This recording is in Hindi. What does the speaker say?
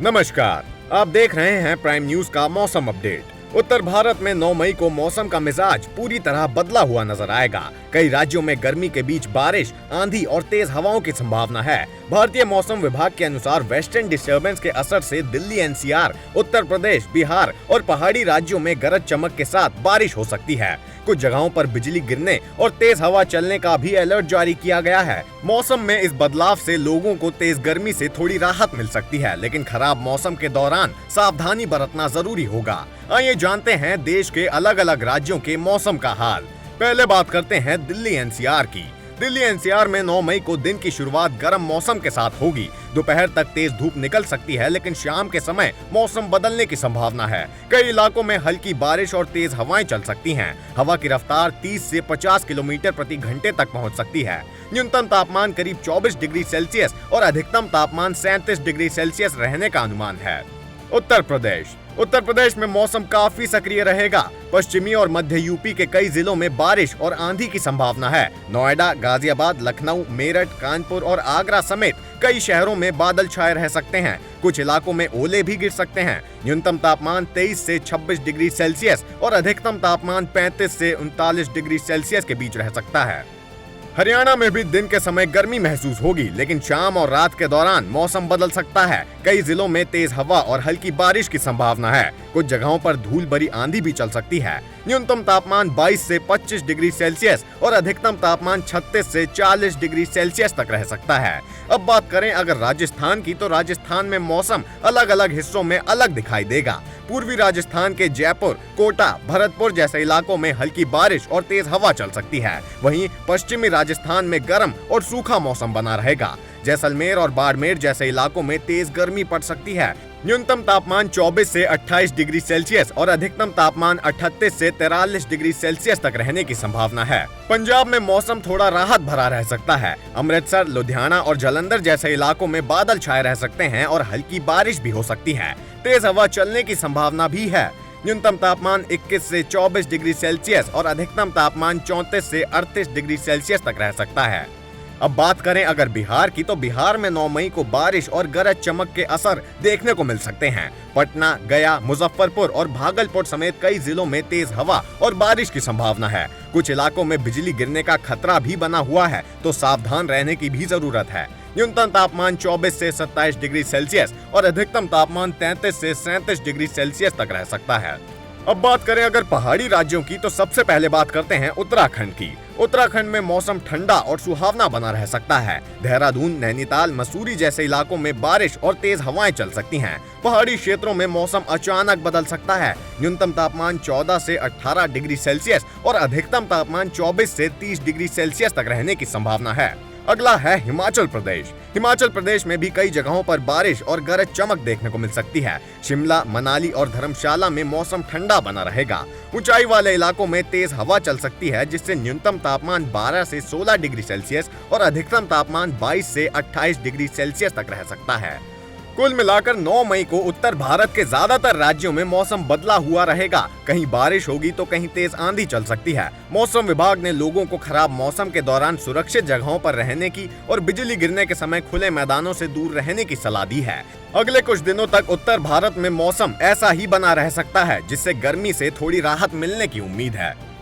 नमस्कार, आप देख रहे हैं प्राइम न्यूज का मौसम अपडेट। उत्तर भारत में 9 मई को मौसम का मिजाज पूरी तरह बदला हुआ नजर आएगा। कई राज्यों में गर्मी के बीच बारिश, आंधी और तेज हवाओं की संभावना है। भारतीय मौसम विभाग के अनुसार वेस्टर्न डिस्टर्बेंस के असर से दिल्ली, एनसीआर, उत्तर प्रदेश, बिहार और पहाड़ी राज्यों में गरज चमक के साथ बारिश हो सकती है। कुछ जगहों पर बिजली गिरने और तेज हवा चलने का भी अलर्ट जारी किया गया है। मौसम में इस बदलाव से लोगों को तेज गर्मी से थोड़ी राहत मिल सकती है, लेकिन खराब मौसम के दौरान सावधानी बरतना जरूरी होगा। आइए जानते हैं देश के अलग अलग राज्यों के मौसम का हाल। पहले बात करते हैं दिल्ली एनसीआर की। दिल्ली एनसीआर में 9 मई को दिन की शुरुआत गर्म मौसम के साथ होगी। दोपहर तक तेज धूप निकल सकती है, लेकिन शाम के समय मौसम बदलने की संभावना है। कई इलाकों में हल्की बारिश और तेज हवाएं चल सकती हैं। हवा की रफ्तार 30 से 50 किलोमीटर प्रति घंटे तक पहुंच सकती है। न्यूनतम तापमान करीब 24 डिग्री सेल्सियस और अधिकतम तापमान 37 डिग्री सेल्सियस रहने का अनुमान है। उत्तर प्रदेश में मौसम काफी सक्रिय रहेगा। पश्चिमी और मध्य यूपी के कई जिलों में बारिश और आंधी की संभावना है। नोएडा, गाजियाबाद, लखनऊ, मेरठ, कानपुर और आगरा समेत कई शहरों में बादल छाए रह सकते हैं। कुछ इलाकों में ओले भी गिर सकते हैं। न्यूनतम तापमान 23 से 26 डिग्री सेल्सियस और अधिकतम तापमान 35 से 39 डिग्री सेल्सियस के बीच रह सकता है। हरियाणा में भी दिन के समय गर्मी महसूस होगी, लेकिन शाम और रात के दौरान मौसम बदल सकता है। कई जिलों में तेज हवा और हल्की बारिश की संभावना है। कुछ जगहों पर धूल भरी आंधी भी चल सकती है। न्यूनतम तापमान 22 से 25 डिग्री सेल्सियस और अधिकतम तापमान 36 से 40 डिग्री सेल्सियस तक रह सकता है। अब बात करें अगर राजस्थान की, तो राजस्थान में मौसम अलग अलग हिस्सों में अलग दिखाई देगा। पूर्वी राजस्थान के जयपुर, कोटा, भरतपुर जैसे इलाकों में हल्की बारिश और तेज हवा चल सकती है। वहीं पश्चिमी राजस्थान में गर्म और सूखा मौसम बना रहेगा। जैसलमेर और बाड़मेर जैसे इलाकों में तेज गर्मी पड़ सकती है। न्यूनतम तापमान 24 से 28 डिग्री सेल्सियस और अधिकतम तापमान 38 से 43 डिग्री सेल्सियस तक रहने की संभावना है। पंजाब में मौसम थोड़ा राहत भरा रह सकता है। अमृतसर, लुधियाना और जालंधर जैसे इलाकों में बादल छाए रह सकते हैं और हल्की बारिश भी हो सकती है। तेज हवा चलने की संभावना भी है। न्यूनतम तापमान 21 से 24 डिग्री सेल्सियस और अधिकतम तापमान 34 से 38 डिग्री सेल्सियस तक रह सकता है। अब बात करें अगर बिहार की, तो बिहार में 9 मई को बारिश और गरज चमक के असर देखने को मिल सकते हैं। पटना, गया, मुजफ्फरपुर और भागलपुर समेत कई जिलों में तेज हवा और बारिश की संभावना है। कुछ इलाकों में बिजली गिरने का खतरा भी बना हुआ है, तो सावधान रहने की भी जरूरत है। न्यूनतम तापमान 24 से 27 डिग्री सेल्सियस और अधिकतम तापमान 33 से 37 डिग्री सेल्सियस तक रह सकता है। अब बात करें अगर पहाड़ी राज्यों की, तो सबसे पहले बात करते हैं उत्तराखंड की। उत्तराखंड में मौसम ठंडा और सुहावना बना रह सकता है। देहरादून, नैनीताल, मसूरी जैसे इलाकों में बारिश और तेज हवाएं चल सकती हैं। पहाड़ी क्षेत्रों में मौसम अचानक बदल सकता है। न्यूनतम तापमान 14 से 18 डिग्री सेल्सियस और अधिकतम तापमान 24 से 30 डिग्री सेल्सियस तक रहने की संभावना है। अगला है हिमाचल प्रदेश। हिमाचल प्रदेश में भी कई जगहों पर बारिश और गरज चमक देखने को मिल सकती है। शिमला, मनाली और धर्मशाला में मौसम ठंडा बना रहेगा। ऊंचाई वाले इलाकों में तेज हवा चल सकती है, जिससे न्यूनतम तापमान 12 से 16 डिग्री सेल्सियस और अधिकतम तापमान 22 से 28 डिग्री सेल्सियस तक रह सकता है। कुल मिलाकर 9 मई को उत्तर भारत के ज्यादातर राज्यों में मौसम बदला हुआ रहेगा। कहीं बारिश होगी तो कहीं तेज आंधी चल सकती है। मौसम विभाग ने लोगों को खराब मौसम के दौरान सुरक्षित जगहों पर रहने की और बिजली गिरने के समय खुले मैदानों से दूर रहने की सलाह दी है। अगले कुछ दिनों तक उत्तर भारत में मौसम ऐसा ही बना रह सकता है, जिससे गर्मी से थोड़ी राहत मिलने की उम्मीद है।